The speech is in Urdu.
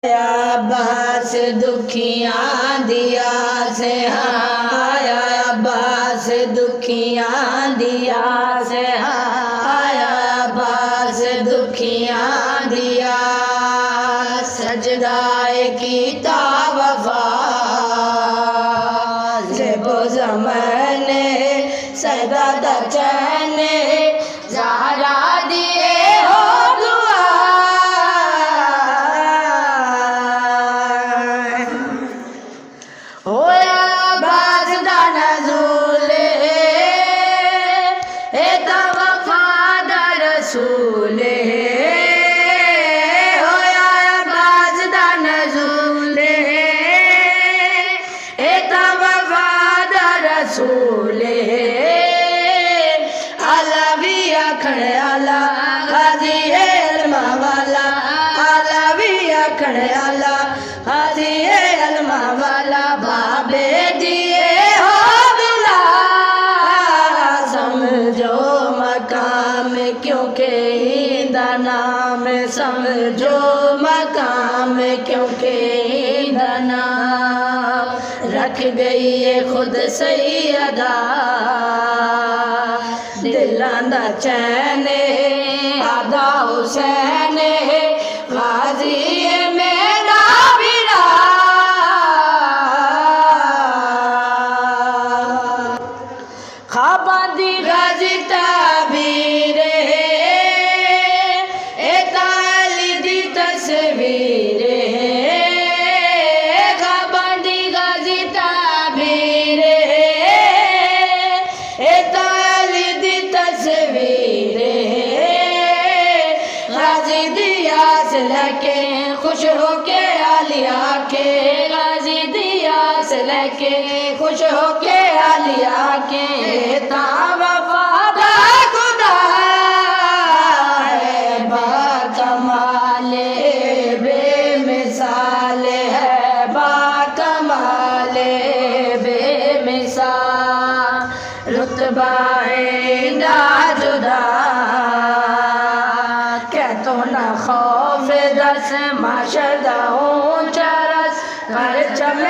عباس دکھیاں دیا سے آیا عباس دکھیاں دیا سے آیا عباس دکھیاں دیا سجدائے کیتا وفا زیب و زمن سجدہ چین زہرا دیے ہو دعا ہویا عباس دا نزول اے تا وفا دا رسول ہویا عباس دا نزول اے تا وفا دا رسول علوی اکھڑ آلہ غازی علم والا علوی اکھڑ آلہ غازی علم والا بابے دیے ہو بلا سمجھو مقام کیونکہ ایندا نام سمجھو مقام کیونکہ ایندا نام رکھ گئی ہے خود سیدہ دلاں دا چین آدھا حسین غازی میرا بھیڑا خواباں دی غازی تعبیر اے علی دی تصویر خواباں دی غازی تعبیر اے علی دی تصویر غازی دی آس لے کے خوش ہو کے عالیہ کے غازی دی آس لے کے خوش ہو کے عالیہ کے تا وفادہ خدا ہے با کمال بے مثال ہے با کمال بے مثال رتبہ ایندا جدا کہ تو نہ خوف دس ماشدہ اونچا رس پرچم